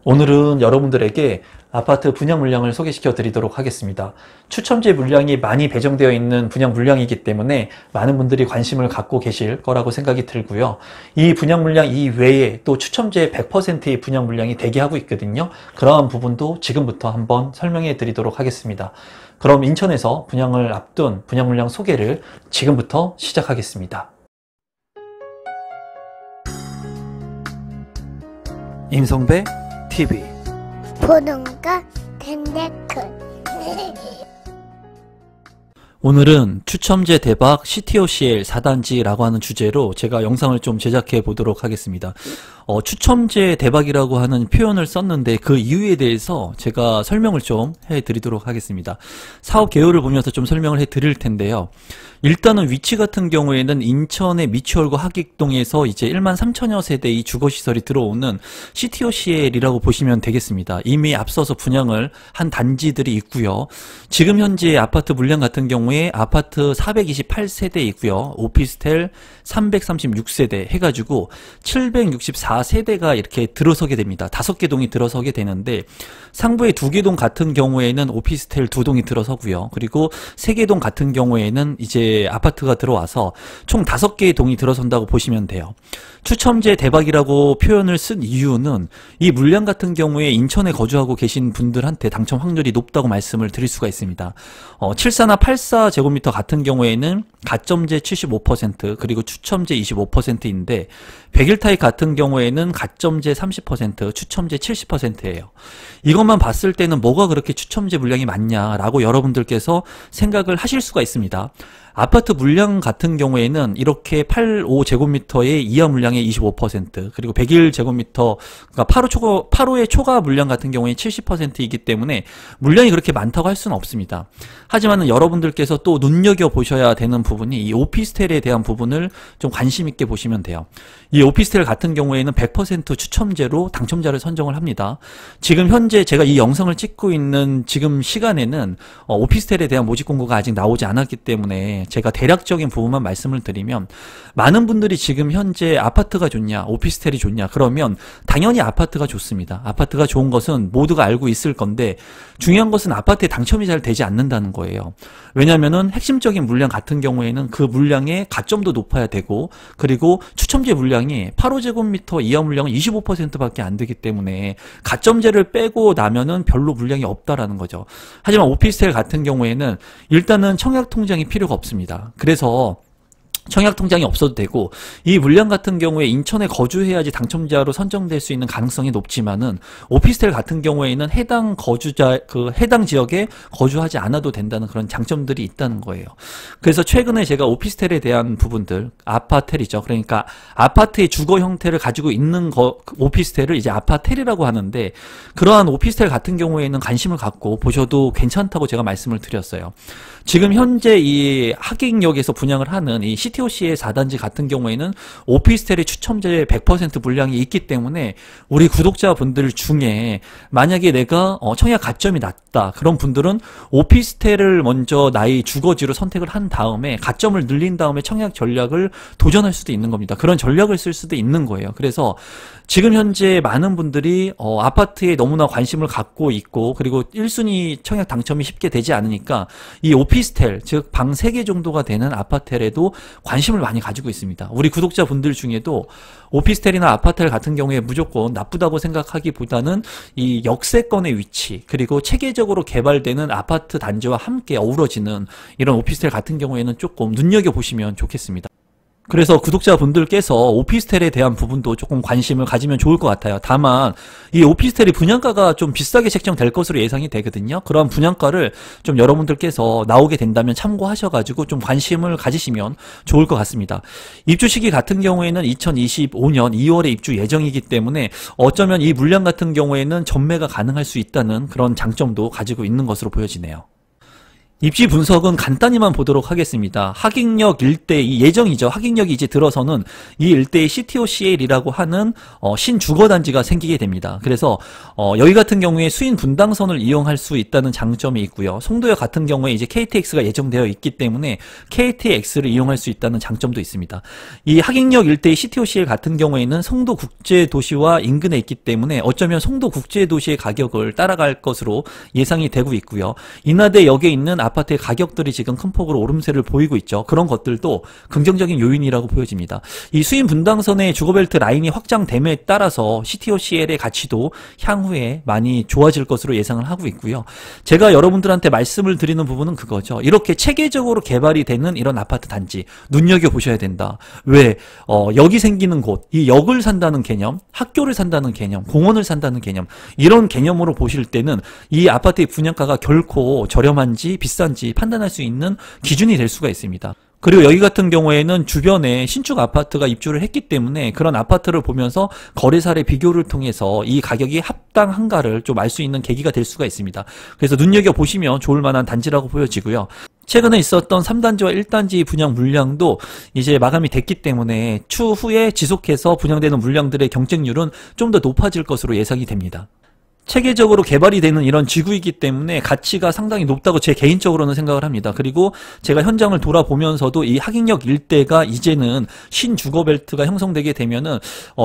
오늘은 여러분들에게 아파트 분양 물량을 소개시켜 드리도록 하겠습니다. 추첨제 물량이 많이 배정되어 있는 분양 물량이기 때문에 많은 분들이 관심을 갖고 계실 거라고 생각이 들고요. 이 분양 물량 이외에 또 추첨제 100%의 분양 물량이 대기하고 있거든요. 그러한 부분도 지금부터 한번 설명해 드리도록 하겠습니다. 그럼 인천에서 분양을 앞둔 분양 물량 소개를 지금부터 시작하겠습니다. 임성배 TV 보동과 덴데크. 오늘은 추첨제 대박 CTOCL 4단지라고 하는 주제로 제가 영상을 좀 제작해 보도록 하겠습니다. 추첨제 대박이라고 하는 표현을 썼는데 그 이유에 대해서 제가 설명을 좀 해드리도록 하겠습니다. 사업 개요를 보면서 좀 설명을 해드릴 텐데요. 일단은 위치 같은 경우에는 인천의 미추홀구 하객동에서 이제 13,000여 세대의 주거시설이 들어오는 CTOCL이라고 보시면 되겠습니다. 이미 앞서서 분양을 한 단지들이 있고요. 지금 현재 아파트 물량 같은 경우에 아파트 428세대 있고요. 오피스텔 336세대 해가지고 764세대가 이렇게 들어서게 됩니다. 5개 동이 들어서게 되는데 상부의 2개 동 같은 경우에는 오피스텔 2동이 들어서고요. 그리고 3개 동 같은 경우에는 이제 아파트가 들어와서 총 5개의 동이 들어선다고 보시면 돼요. 추첨제 대박이라고 표현을 쓴 이유는 이 물량 같은 경우에 인천에 거주하고 계신 분들한테 당첨 확률이 높다고 말씀을 드릴 수가 있습니다. 74나 84제곱미터 같은 경우에는 가점제 75% 그리고 추첨제 25%인데 101타입 같은 경우에는 가점제 30% 추첨제 70%예요. 이것만 봤을 때는 뭐가 그렇게 추첨제 물량이 많냐라고 여러분들께서 생각을 하실 수가 있습니다. 아파트 물량 같은 경우에는 이렇게 85제곱미터의 이하 물량의 25% 그리고 101제곱미터 그러니까 8호의 초과 물량 같은 경우에 70%이기 때문에 물량이 그렇게 많다고 할 수는 없습니다. 하지만 여러분들께서 또 눈여겨보셔야 되는 부분이 이 오피스텔에 대한 부분을 좀 관심 있게 보시면 돼요. 이 오피스텔 같은 경우에는 100% 추첨제로 당첨자를 선정을 합니다. 지금 현재 제가 이 영상을 찍고 있는 지금 시간에는 오피스텔에 대한 모집 공고가 아직 나오지 않았기 때문에 제가 대략적인 부분만 말씀을 드리면 많은 분들이 지금 현재 아파트가 좋냐 오피스텔이 좋냐 그러면 당연히 아파트가 좋습니다. 아파트가 좋은 것은 모두가 알고 있을 건데 중요한 것은 아파트에 당첨이 잘 되지 않는다는 거예요. 왜냐하면은 핵심적인 물량 같은 경우에는 그 물량의 가점도 높아야 되고 그리고 추첨제 물량이 8호제곱미터 이하 물량은 25%밖에 안 되기 때문에 가점제를 빼고 나면은 별로 물량이 없다라는 거죠. 하지만 오피스텔 같은 경우에는 일단은 청약 통장이 필요가 없습니다. 그래서 청약 통장이 없어도 되고 이 물량 같은 경우에 인천에 거주해야지 당첨자로 선정될 수 있는 가능성이 높지만은 오피스텔 같은 경우에는 해당 지역에 거주하지 않아도 된다는 그런 장점들이 있다는 거예요. 그래서 최근에 제가 오피스텔에 대한 부분들, 아파텔이죠. 그러니까 아파트의 주거 형태를 가지고 있는 오피스텔을 이제 아파텔이라고 하는데 그러한 오피스텔 같은 경우에는 관심을 갖고 보셔도 괜찮다고 제가 말씀을 드렸어요. 지금 현재 이 하객역에서 분양을 하는 이 CTOCL 4단지 같은 경우에는 오피스텔의 추첨제 100% 물량이 있기 때문에 우리 구독자분들 중에 만약에 내가 청약 가점이 낮다 그런 분들은 오피스텔을 먼저 나의 주거지로 선택을 한 다음에 가점을 늘린 다음에 청약 전략을 도전할 수도 있는 겁니다. 그런 전략을 쓸 수도 있는 거예요. 그래서 지금 현재 많은 분들이 아파트에 너무나 관심을 갖고 있고 그리고 1순위 청약 당첨이 쉽게 되지 않으니까 이 오피스텔 즉 방 3개 정도가 되는 아파텔에도 관심을 많이 가지고 있습니다. 우리 구독자분들 중에도 오피스텔이나 아파텔 같은 경우에 무조건 나쁘다고 생각하기보다는 이 역세권의 위치 그리고 체계적으로 개발되는 아파트 단지와 함께 어우러지는 이런 오피스텔 같은 경우에는 조금 눈여겨보시면 좋겠습니다. 그래서 구독자분들께서 오피스텔에 대한 부분도 조금 관심을 가지면 좋을 것 같아요. 다만 이 오피스텔이 분양가가 좀 비싸게 책정될 것으로 예상이 되거든요. 그런 분양가를 좀 여러분들께서 나오게 된다면 참고하셔가지고 좀 관심을 가지시면 좋을 것 같습니다. 입주 시기 같은 경우에는 2025년 2월에 입주 예정이기 때문에 어쩌면 이 물량 같은 경우에는 전매가 가능할 수 있다는 그런 장점도 가지고 있는 것으로 보여지네요. 입지 분석은 간단히만 보도록 하겠습니다. 하객역 일대, 이 예정이죠. 하객역이 이제 들어서는 이 일대에 CTOCL이라고 하는 신주거단지가 생기게 됩니다. 그래서 여기 같은 경우에 수인 분당선을 이용할 수 있다는 장점이 있고요. 송도역 같은 경우에 이제 KTX가 예정되어 있기 때문에 KTX를 이용할 수 있다는 장점도 있습니다. 이 하객역 일대의 CTOCL 같은 경우에는 송도국제도시와 인근에 있기 때문에 어쩌면 송도국제도시의 가격을 따라갈 것으로 예상이 되고 있고요. 인하대역에 있는 아파트의 가격들이 지금 큰 폭으로 오름세를 보이고 있죠. 그런 것들도 긍정적인 요인이라고 보여집니다. 이 수인 분당선의 주거벨트 라인이 확장됨에 따라서 CTOCL의 가치도 향후에 많이 좋아질 것으로 예상을 하고 있고요. 제가 여러분들한테 말씀을 드리는 부분은 그거죠. 이렇게 체계적으로 개발이 되는 이런 아파트 단지 눈여겨보셔야 된다. 왜? 여기 생기는 곳, 이 역을 산다는 개념, 학교를 산다는 개념, 공원을 산다는 개념, 이런 개념으로 보실 때는 이 아파트의 분양가가 결코 저렴한지 비싼지 판단할 수 있는 기준이 될 수가 있습니다. 그리고 여기 같은 경우에는 주변에 신축 아파트가 입주를 했기 때문에 그런 아파트를 보면서 거래사례 비교를 통해서 이 가격이 합당한가를 좀 알 수 있는 계기가 될 수가 있습니다. 그래서 눈여겨보시면 좋을 만한 단지라고 보여지고요. 최근에 있었던 3단지와 1단지 분양 물량도 이제 마감이 됐기 때문에 추후에 지속해서 분양되는 물량들의 경쟁률은 좀 더 높아질 것으로 예상이 됩니다. 체계적으로 개발이 되는 이런 지구이기 때문에 가치가 상당히 높다고 제 개인적으로는 생각을 합니다. 그리고 제가 현장을 돌아보면서도 이 하객역 일대가 이제는 신주거벨트가 형성되게 되면은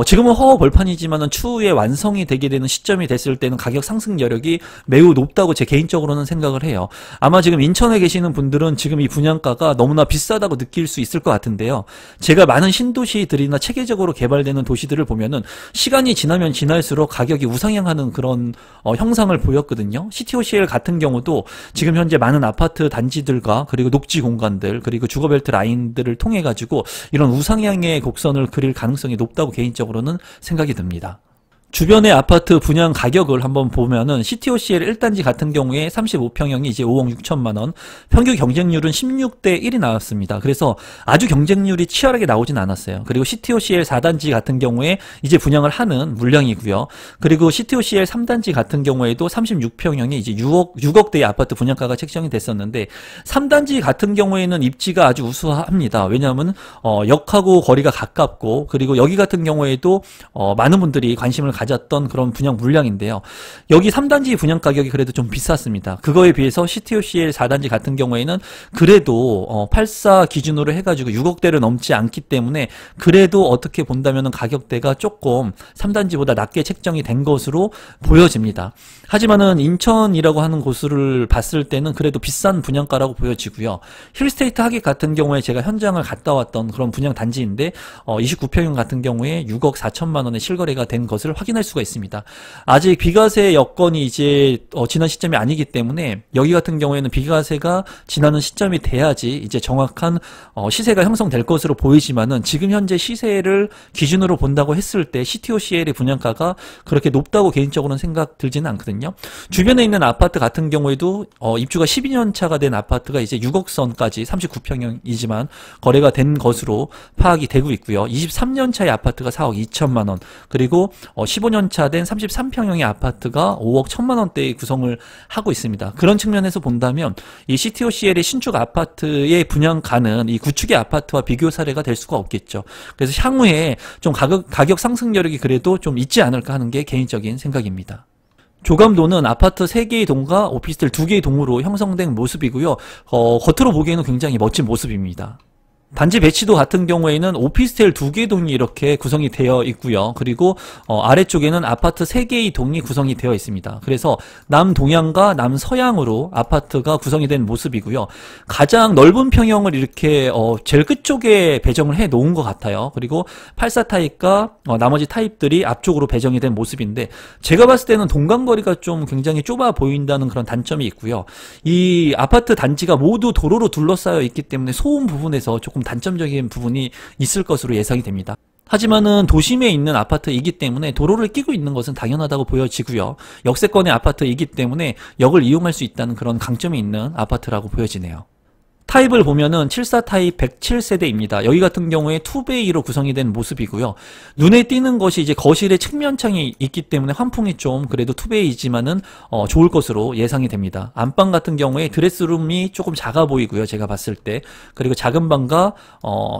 지금은 허허벌판이지만은 추후에 완성이 되게 되는 시점이 됐을 때는 가격 상승 여력이 매우 높다고 제 개인적으로는 생각을 해요. 아마 지금 인천에 계시는 분들은 지금 이 분양가가 너무나 비싸다고 느낄 수 있을 것 같은데요. 제가 많은 신도시들이나 체계적으로 개발되는 도시들을 보면은 시간이 지나면 지날수록 가격이 우상향하는 그런 형상을 보였거든요. CTOCL 같은 경우도 지금 현재 많은 아파트 단지들과 그리고 녹지 공간들 그리고 주거벨트 라인들을 통해 가지고 이런 우상향의 곡선을 그릴 가능성이 높다고 개인적으로는 생각이 듭니다. 주변의 아파트 분양 가격을 한번 보면은 CTOCL 1단지 같은 경우에 35평형이 이제 5억 6천만 원, 평균 경쟁률은 16대 1이 나왔습니다. 그래서 아주 경쟁률이 치열하게 나오진 않았어요. 그리고 CTOCL 4단지 같은 경우에 이제 분양을 하는 물량이고요. 그리고 CTOCL 3단지 같은 경우에도 36평형이 이제 6억대의 아파트 분양가가 책정이 됐었는데 3단지 같은 경우에는 입지가 아주 우수합니다. 왜냐하면 역하고 거리가 가깝고 그리고 여기 같은 경우에도 많은 분들이 관심을 가졌던 그런 분양 물량인데요. 여기 3단지 분양 가격이 그래도 좀 비쌌습니다. 그거에 비해서 CTOCL 4단지 같은 경우에는 그래도 84 기준으로 해가지고 6억대를 넘지 않기 때문에 그래도 어떻게 본다면 가격대가 조금 3단지보다 낮게 책정이 된 것으로 보여집니다. 하지만은 인천이라고 하는 곳을 봤을 때는 그래도 비싼 분양가라고 보여지고요. 힐스테이트 하객 같은 경우에 제가 현장을 갔다 왔던 그런 분양 단지인데 29평형 같은 경우에 6억 4천만 원에 실거래가 된 것을 확인할 수가 있습니다. 아직 비과세 여건이 이제 지난 시점이 아니기 때문에 여기 같은 경우에는 비과세가 지나는 시점이 돼야지 이제 정확한 시세가 형성될 것으로 보이지만은 지금 현재 시세를 기준으로 본다고 했을 때 CTOCL의 분양가가 그렇게 높다고 개인적으로는 생각 들지는 않거든요. 주변에 있는 아파트 같은 경우에도 입주가 12년 차가 된 아파트가 이제 6억 선까지 39평형이지만 거래가 된 것으로 파악이 되고 있고요. 23년 차의 아파트가 4억 2천만 원, 그리고 15년 차 된 33평형의 아파트가 5억 1천만 원대의 구성을 하고 있습니다. 그런 측면에서 본다면 이 CTOCL의 신축 아파트의 분양가는 이 구축의 아파트와 비교 사례가 될 수가 없겠죠. 그래서 향후에 좀 가격 상승 여력이 그래도 좀 있지 않을까 하는 게 개인적인 생각입니다. 조감도는 아파트 3개의 동과 오피스텔 2개의 동으로 형성된 모습이고요. 겉으로 보기에는 굉장히 멋진 모습입니다. 단지 배치도 같은 경우에는 오피스텔 2개의 동이 이렇게 구성이 되어 있고요. 그리고 아래쪽에는 아파트 3개의 동이 구성이 되어 있습니다. 그래서 남동향과 남서향으로 아파트가 구성이 된 모습이고요. 가장 넓은 평형을 이렇게 제일 끝쪽에 배정을 해 놓은 것 같아요. 그리고 84 타입과 나머지 타입들이 앞쪽으로 배정이 된 모습인데 제가 봤을 때는 동간거리가 좀 굉장히 좁아 보인다는 그런 단점이 있고요. 이 아파트 단지가 모두 도로로 둘러싸여 있기 때문에 소음 부분에서 조금 단점적인 부분이 있을 것으로 예상이 됩니다. 하지만은 도심에 있는 아파트이기 때문에 도로를 끼고 있는 것은 당연하다고 보여지고요. 역세권의 아파트이기 때문에 역을 이용할 수 있다는 그런 강점이 있는 아파트라고 보여지네요. 타입을 보면은 74 타입 107세대입니다. 여기 같은 경우에 투베이로 구성이 된 모습이고요. 눈에 띄는 것이 이제 거실에 측면창이 있기 때문에 환풍이 좀 그래도 투베이지만은 좋을 것으로 예상이 됩니다. 안방 같은 경우에 드레스룸이 조금 작아 보이고요. 제가 봤을 때. 그리고 작은 방과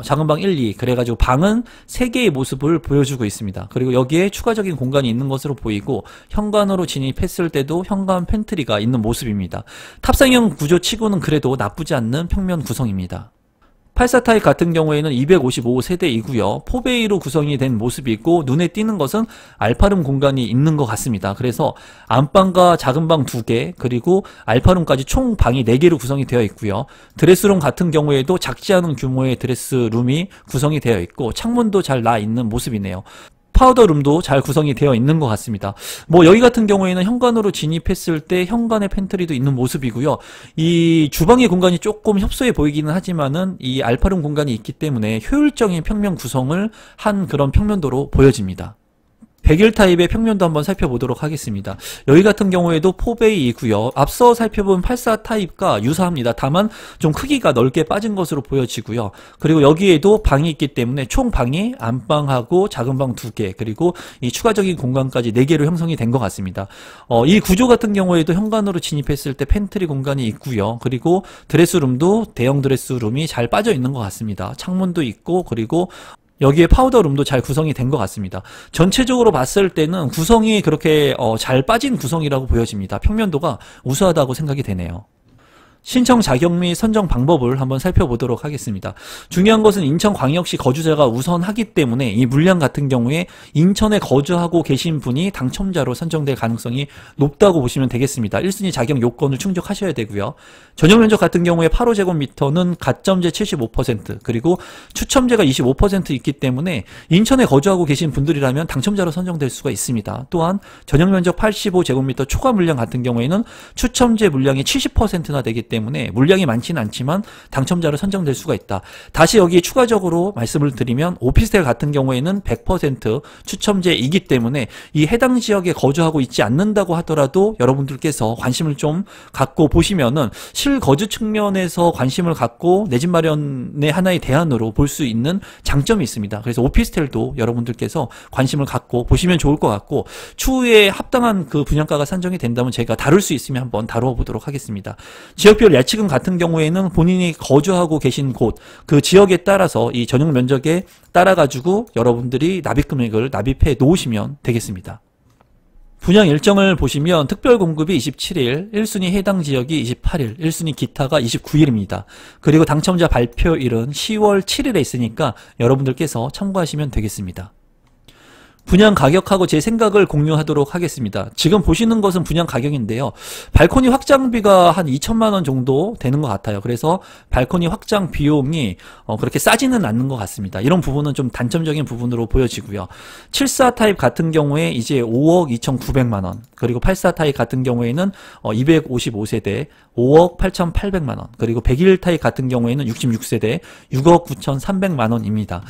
작은 방 1, 2 그래가지고 방은 3개의 모습을 보여주고 있습니다. 그리고 여기에 추가적인 공간이 있는 것으로 보이고 현관으로 진입했을 때도 현관 팬트리가 있는 모습입니다. 탑승형 구조치고는 그래도 나쁘지 않는 평면 구성입니다. 84 타입 같은 경우에는 255세대이고요. 4베이로 구성이 된 모습이 있고 눈에 띄는 것은 알파룸 공간이 있는 것 같습니다. 그래서 안방과 작은 방 2개 그리고 알파룸까지 총 방이 4개로 구성이 되어 있고요. 드레스룸 같은 경우에도 작지 않은 규모의 드레스룸이 구성이 되어 있고 창문도 잘 나 있는 모습이네요. 파우더룸도 잘 구성이 되어 있는 것 같습니다. 뭐 여기 같은 경우에는 현관으로 진입했을 때 현관에 팬트리도 있는 모습이고요. 이 주방의 공간이 조금 협소해 보이기는 하지만은 이 알파룸 공간이 있기 때문에 효율적인 평면 구성을 한 그런 평면도로 보여집니다. 101 타입의 평면도 한번 살펴보도록 하겠습니다. 여기 같은 경우에도 4베이이고요. 앞서 살펴본 84 타입과 유사합니다. 다만 좀 크기가 넓게 빠진 것으로 보여지고요. 그리고 여기에도 방이 있기 때문에 총 방이 안방하고 작은 방 2개 그리고 이 추가적인 공간까지 4개로 형성이 된 것 같습니다. 이 구조 같은 경우에도 현관으로 진입했을 때 팬트리 공간이 있고요. 그리고 드레스룸도 대형 드레스룸이 잘 빠져 있는 것 같습니다. 창문도 있고 그리고 여기에 파우더룸도 잘 구성이 된 것 같습니다. 전체적으로 봤을 때는 구성이 그렇게 잘 빠진 구성이라고 보여집니다. 평면도가 우수하다고 생각이 되네요. 신청 자격 및 선정 방법을 한번 살펴보도록 하겠습니다. 중요한 것은 인천광역시 거주자가 우선하기 때문에 이 물량 같은 경우에 인천에 거주하고 계신 분이 당첨자로 선정될 가능성이 높다고 보시면 되겠습니다. 1순위 자격 요건을 충족하셔야 되고요. 전용 면적 같은 경우에 8호제곱미터는 가점제 75% 그리고 추첨제가 25% 있기 때문에 인천에 거주하고 계신 분들이라면 당첨자로 선정될 수가 있습니다. 또한 전용 면적 85제곱미터 초과 물량 같은 경우에는 추첨제 물량이 70%나 되기 때문에 물량이 많지는 않지만 당첨자로 선정될 수가 있다. 다시 여기 추가적으로 말씀을 드리면 오피스텔 같은 경우에는 100% 추첨제이기 때문에 이 해당 지역에 거주하고 있지 않는다고 하더라도 여러분들께서 관심을 좀 갖고 보시면은 실거주 측면에서 관심을 갖고 내 집 마련의 하나의 대안으로 볼 수 있는 장점이 있습니다. 그래서 오피스텔도 여러분들께서 관심을 갖고 보시면 좋을 것 같고 추후에 합당한 그 분양가가 산정이 된다면 제가 다룰 수 있으면 한번 다루어 보도록 하겠습니다. 지역별 예치금 같은 경우에는 본인이 거주하고 계신 곳, 그 지역에 따라서 이 전용 면적에 따라 가지고 여러분들이 납입 금액을 납입해 놓으시면 되겠습니다. 분양 일정을 보시면 특별 공급이 27일, 1순위 해당 지역이 28일, 1순위 기타가 29일입니다. 그리고 당첨자 발표일은 10월 7일에 있으니까 여러분들께서 참고하시면 되겠습니다. 분양 가격하고 제 생각을 공유하도록 하겠습니다. 지금 보시는 것은 분양 가격인데요. 발코니 확장비가 한 2천만 원 정도 되는 것 같아요. 그래서 발코니 확장 비용이 그렇게 싸지는 않는 것 같습니다. 이런 부분은 좀 단점적인 부분으로 보여지고요. 74 타입 같은 경우에 이제 5억 2,900만 원, 그리고 84 타입 같은 경우에는 255세대 5억 8,800만 원, 그리고 101 타입 같은 경우에는 66세대 6억 9,300만 원입니다.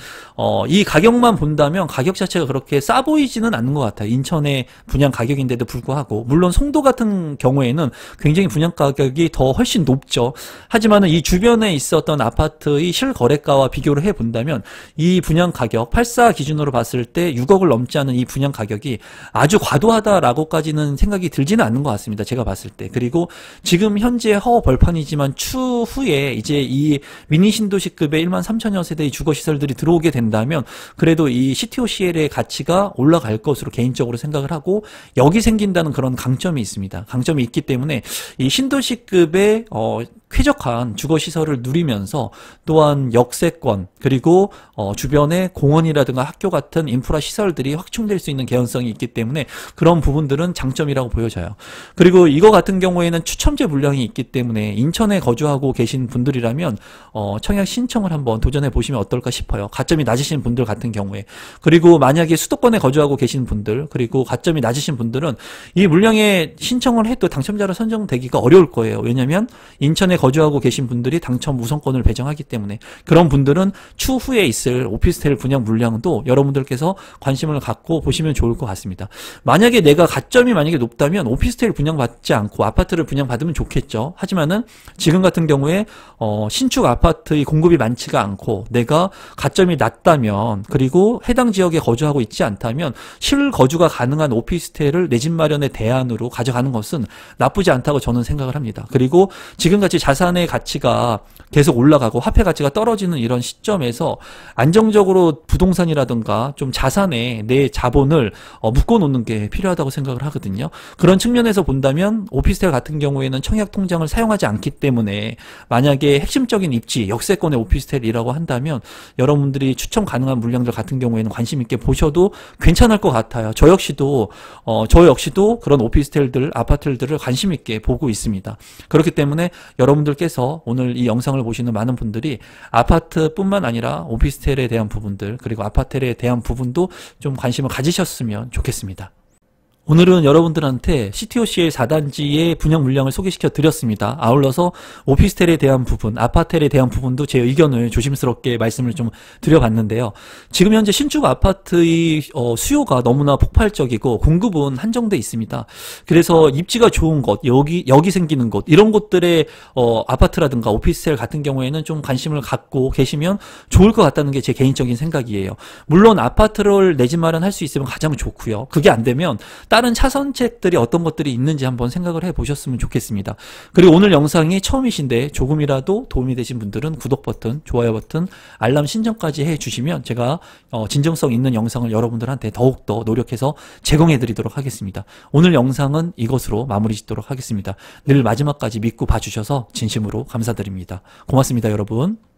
이 가격만 본다면 가격 자체가 그렇게 싸 보이지는 않는 것 같아요. 인천의 분양 가격인데도 불구하고. 물론 송도 같은 경우에는 굉장히 분양 가격이 더 훨씬 높죠. 하지만 이 주변에 있었던 아파트의 실거래가와 비교를 해본다면 이 분양 가격 84 기준으로 봤을 때 6억을 넘지 않은 이 분양 가격이 아주 과도하다라고까지는 생각이 들지는 않는 것 같습니다. 제가 봤을 때. 그리고 지금 현재 허 벌판이지만 추후에 이제 이 미니 신도시급의 13,000여 세대의 주거시설들이 들어오게 된다면 그래도 이 CTOCL의 가치가 올라갈 것으로 개인적으로 생각을 하고 여기 생긴다는 그런 강점이 있습니다. 강점이 있기 때문에 이 신도시급의 쾌적한 주거시설을 누리면서 또한 역세권 그리고 주변에 공원이라든가 학교 같은 인프라 시설들이 확충될 수 있는 개연성이 있기 때문에 그런 부분들은 장점이라고 보여져요. 그리고 이거 같은 경우에는 추첨제 물량이 있기 때문에 인천에 거주하고 계신 분들이라면 청약 신청을 한번 도전해 보시면 어떨까 싶어요. 가점이 낮으신 분들 같은 경우에. 그리고 만약에 수도권에 거주하고 계신 분들 그리고 가점이 낮으신 분들은 이 물량에 신청을 해도 당첨자로 선정되기가 어려울 거예요. 왜냐하면 인천에 거주하고 계신 분들이 당첨 우선권을 배정하기 때문에 그런 분들은 추후에 있을 오피스텔 분양 물량도 여러분들께서 관심을 갖고 보시면 좋을 것 같습니다. 만약에 내가 가점이 만약에 높다면 오피스텔 분양받지 않고 아파트를 분양받으면 좋겠죠. 하지만은 지금 같은 경우에 신축 아파트의 공급이 많지가 않고 내가 가점이 낮다면 그리고 해당 지역에 거주하고 있지 않다면 실거주가 가능한 오피스텔을 내 집 마련의 대안으로 가져가는 것은 나쁘지 않다고 저는 생각을 합니다. 그리고 지금같이 자산의 가치가 계속 올라가고 화폐 가치가 떨어지는 이런 시점에서 안정적으로 부동산이라든가 좀 자산에 내 자본을 묶어놓는 게 필요하다고 생각을 하거든요. 그런 측면에서 본다면 오피스텔 같은 경우에는 청약 통장을 사용하지 않기 때문에 만약에 핵심적인 입지, 역세권의 오피스텔이라고 한다면 여러분들이 추첨 가능한 물량들 같은 경우에는 관심 있게 보셔도 괜찮을 것 같아요. 저 역시도 그런 오피스텔들, 아파트들을 관심 있게 보고 있습니다. 그렇기 때문에 여러분들께서 오늘 이 영상을 보시는 많은 분들이 아파트뿐만 아니라 오피스텔에 대한 부분들 그리고 아파트에 대한 부분도 좀 관심을 가지셨으면 좋겠습니다. 오늘은 여러분들한테 CTOCL 4단지의 분양 물량을 소개시켜 드렸습니다. 아울러서 오피스텔에 대한 부분, 아파텔에 대한 부분도 제 의견을 조심스럽게 말씀을 좀 드려봤는데요. 지금 현재 신축 아파트의 수요가 너무나 폭발적이고 공급은 한정돼 있습니다. 그래서 입지가 좋은 곳, 여기 생기는 곳, 이런 곳들의 아파트라든가 오피스텔 같은 경우에는 좀 관심을 갖고 계시면 좋을 것 같다는 게 제 개인적인 생각이에요. 물론 아파트를 내 집 마련할 수 있으면 가장 좋고요. 그게 안 되면 다른 차선책들이 어떤 것들이 있는지 한번 생각을 해보셨으면 좋겠습니다. 그리고 오늘 영상이 처음이신데 조금이라도 도움이 되신 분들은 구독 버튼, 좋아요 버튼, 알람 신청까지 해주시면 제가 진정성 있는 영상을 여러분들한테 더욱더 노력해서 제공해드리도록 하겠습니다. 오늘 영상은 이것으로 마무리 짓도록 하겠습니다. 늘 마지막까지 믿고 봐주셔서 진심으로 감사드립니다. 고맙습니다, 여러분.